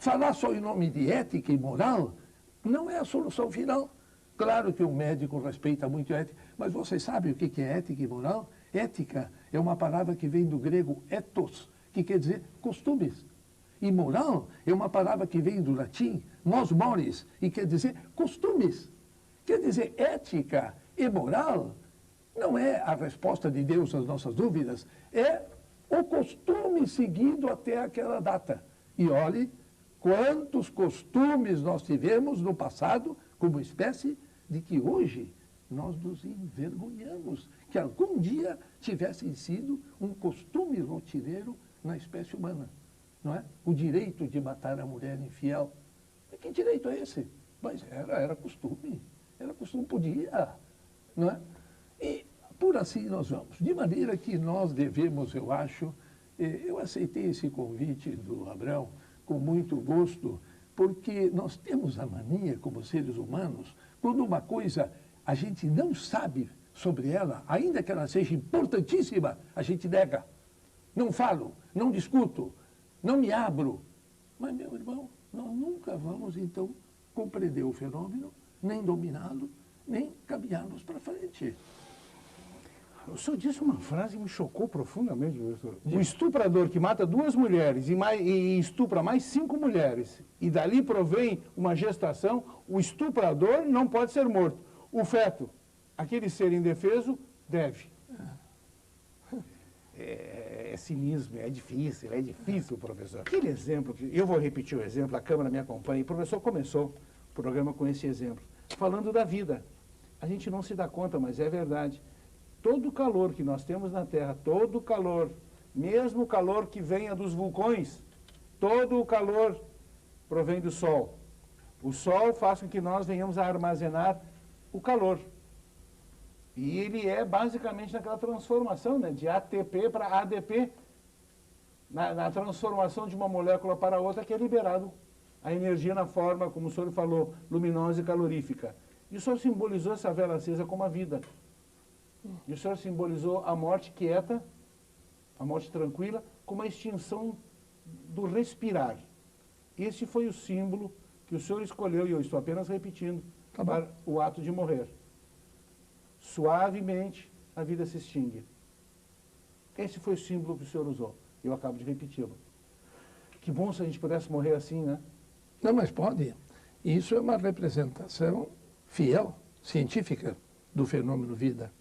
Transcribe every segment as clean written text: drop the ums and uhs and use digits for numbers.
Falar só em nome de ética e moral não é a solução final. Claro que o médico respeita muito a ética, mas vocês sabem o que é ética e moral? Ética é uma palavra que vem do grego ethos, que quer dizer costumes. E moral é uma palavra que vem do latim mos mores, e quer dizer costumes. Quer dizer, ética e moral não é a resposta de Deus às nossas dúvidas, é o costume seguido até aquela data. E olhe quantos costumes nós tivemos no passado como espécie de que hoje nós nos envergonhamos que algum dia tivessem sido um costume rotineiro na espécie humana. Não é? O direito de matar a mulher infiel. E que direito é esse? Mas era costume. Era costume, podia. Não é? E por assim nós vamos. De maneira que nós devemos, eu acho, eu aceitei esse convite do Abrão com muito gosto, porque nós temos a mania, como seres humanos, quando uma coisa a gente não sabe sobre ela, ainda que ela seja importantíssima, a gente nega. Não falo, não discuto, não me abro. Mas, meu irmão, nós nunca vamos, então, compreender o fenômeno, nem dominá-lo, nem caminharmos para frente. O senhor disse uma frase que me chocou profundamente, professor. O estuprador que mata 2 mulheres e estupra mais 5 mulheres, e dali provém uma gestação, o estuprador não pode ser morto. O feto, aquele ser indefeso, deve. É cinismo, é difícil, professor. Aquele exemplo, eu vou repetir o exemplo, a Câmara me acompanha, e o professor começou o programa com esse exemplo, falando da vida. A gente não se dá conta, mas é verdade. Todo o calor que nós temos na Terra, todo o calor, mesmo o calor que venha dos vulcões, todo o calor provém do Sol. O Sol faz com que nós venhamos a armazenar o calor. E ele é basicamente naquela transformação, né, de ATP para ADP, na transformação de uma molécula para outra, que é liberado a energia na forma, como o senhor falou, luminosa e calorífica. E o senhor simbolizou essa vela acesa como a vida. E o senhor simbolizou a morte quieta, a morte tranquila, como a extinção do respirar. Esse foi o símbolo que o senhor escolheu, e eu estou apenas repetindo, para o ato de morrer. Suavemente, a vida se extingue. Esse foi o símbolo que o senhor usou. Eu acabo de repeti-lo. Que bom se a gente pudesse morrer assim, né? Não, mas pode. Isso é uma representação fiel, científica, do fenômeno vida.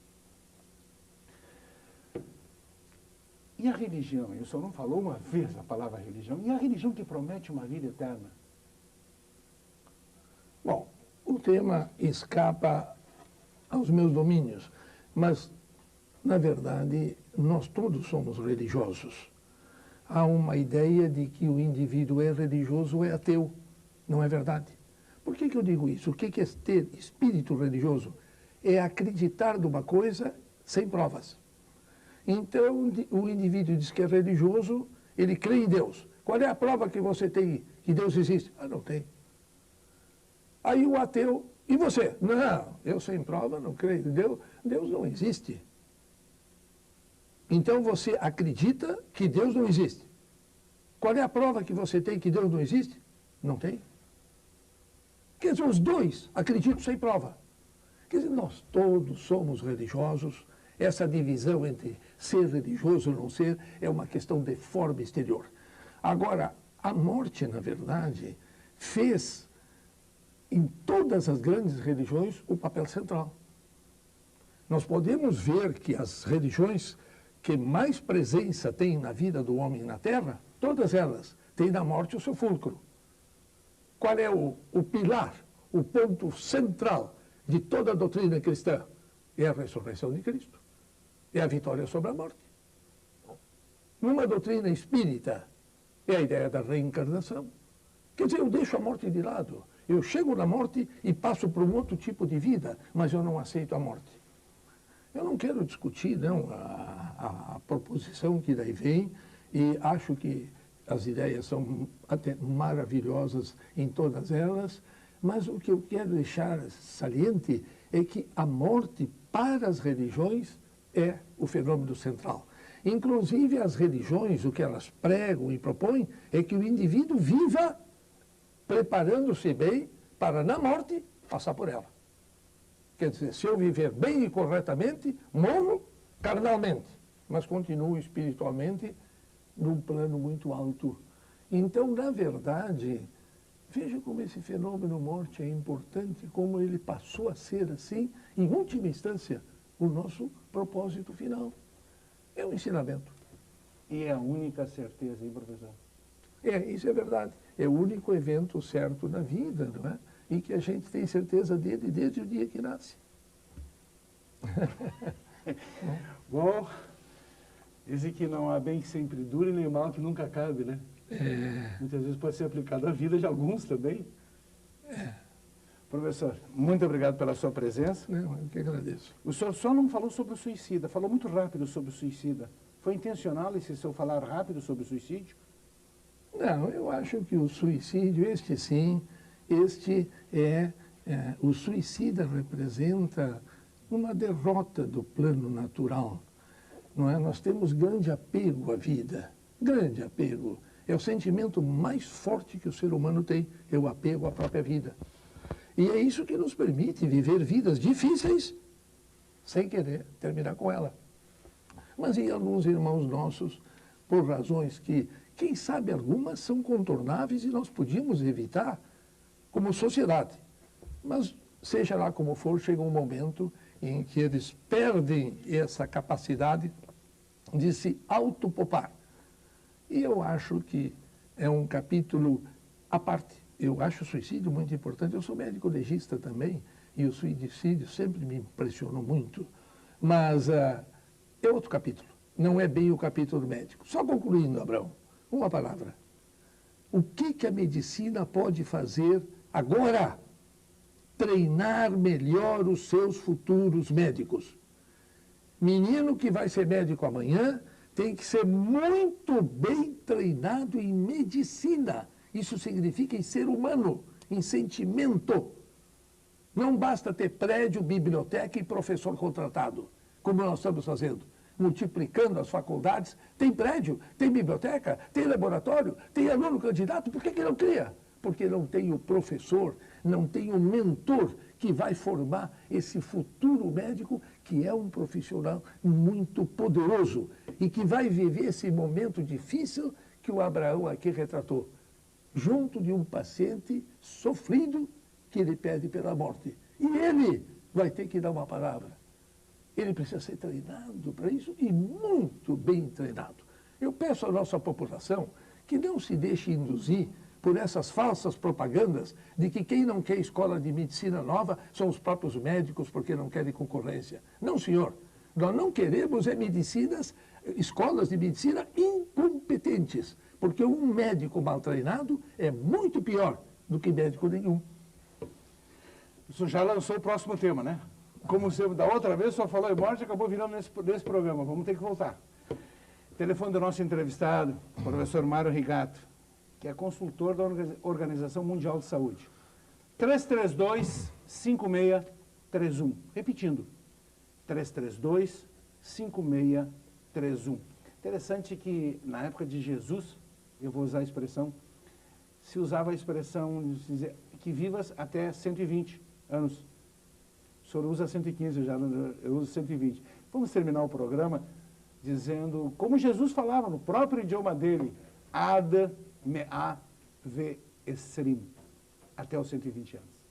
E a religião? E o senhor não falou uma vez a palavra religião. E a religião que promete uma vida eterna? Bom, o tema escapa aos meus domínios, mas, na verdade, nós todos somos religiosos. Há uma ideia de que o indivíduo é religioso ou é ateu. Não é verdade. Por que eu digo isso? O que é ter espírito religioso? É acreditar numa coisa sem provas. Então, o indivíduo diz que é religioso, ele crê em Deus. Qual é a prova que você tem que Deus existe? Ah, não tem. Aí o ateu, e você? Não, eu sem prova não creio. Deus não existe. Então você acredita que Deus não existe. Qual é a prova que você tem que Deus não existe? Não tem. Quer dizer, os dois acreditam sem prova. Quer dizer, nós todos somos religiosos. Essa divisão entre ser religioso ou não ser é uma questão de forma exterior. Agora, a morte, na verdade, fez em todas as grandes religiões o papel central. Nós podemos ver que as religiões que mais presença têm na vida do homem na Terra, todas elas têm na morte o seu fulcro. Qual é o pilar, o ponto central de toda a doutrina cristã? É a ressurreição de Cristo. É a vitória sobre a morte. Numa doutrina espírita, é a ideia da reencarnação. Quer dizer, eu deixo a morte de lado. Eu chego na morte e passo para um outro tipo de vida, mas eu não aceito a morte. Eu não quero discutir, não, a proposição que daí vem, e acho que as ideias são até maravilhosas em todas elas, mas o que eu quero deixar saliente é que a morte, para as religiões, é o fenômeno central. Inclusive, as religiões, o que elas pregam e propõem, é que o indivíduo viva preparando-se bem para, na morte, passar por ela. Quer dizer, se eu viver bem e corretamente, morro carnalmente, mas continuo espiritualmente num plano muito alto. Então, na verdade, veja como esse fenômeno morte é importante, como ele passou a ser, assim, em última instância, o nosso propósito final. É um ensinamento. E é a única certeza, hein, professor? Isso é verdade. É o único evento certo na vida, não é? Em que a gente tem certeza dele desde o dia que nasce. Bom, dizem que não há bem que sempre dure, nem mal que nunca acabe, né? Muitas vezes pode ser aplicado à vida de alguns também. Professor, muito obrigado pela sua presença. Não, eu que agradeço. O senhor só não falou sobre o suicida, falou muito rápido sobre o suicida. Foi intencional esse seu falar rápido sobre o suicídio? Não, eu acho que o suicídio, este sim, o suicida representa uma derrota do plano natural. Não é? Nós temos grande apego à vida, grande apego. É o sentimento mais forte que o ser humano tem, é o apego à própria vida. E é isso que nos permite viver vidas difíceis sem querer terminar com ela. Mas e alguns irmãos nossos, por razões que, quem sabe, algumas são contornáveis e nós podíamos evitar como sociedade. Mas, seja lá como for, chega um momento em que eles perdem essa capacidade de se autopopar. E eu acho que é um capítulo à parte. Eu acho o suicídio muito importante. Eu sou médico legista também, e o suicídio sempre me impressionou muito. Mas é outro capítulo. Não é bem o capítulo médico. Só concluindo, Abraão, uma palavra. O que a medicina pode fazer agora? Treinar melhor os seus futuros médicos. Menino que vai ser médico amanhã tem que ser muito bem treinado em medicina. Isso significa em ser humano, em sentimento. Não basta ter prédio, biblioteca e professor contratado, como nós estamos fazendo. Multiplicando as faculdades, tem prédio, tem biblioteca, tem laboratório, tem aluno candidato, por que não cria? Porque não tem o professor, não tem o mentor que vai formar esse futuro médico, que é um profissional muito poderoso e que vai viver esse momento difícil que o Abraão aqui retratou, junto de um paciente sofrido que ele pede pela morte. E ele vai ter que dar uma palavra. Ele precisa ser treinado para isso e muito bem treinado. Eu peço à nossa população que não se deixe induzir por essas falsas propagandas de que quem não quer escola de medicina nova são os próprios médicos porque não querem concorrência. Não, senhor. Nós não queremos escolas de medicina incompetentes, porque um médico mal treinado é muito pior do que médico nenhum. O senhor já lançou o próximo tema, né? Como você, da outra vez, só falou em morte e acabou virando nesse programa. Vamos ter que voltar. Telefone do nosso entrevistado, professor Mário Rigato, que é consultor da Organização Mundial de Saúde. 332-5631. Repetindo, 332-5631. Interessante que, na época de Jesus, eu vou usar a expressão, se usava a expressão dizer, que vivas até 120 anos. O senhor usa 115, eu uso 120. Vamos terminar o programa dizendo, como Jesus falava no próprio idioma dele, Ad mea ve esrim, até os 120 anos.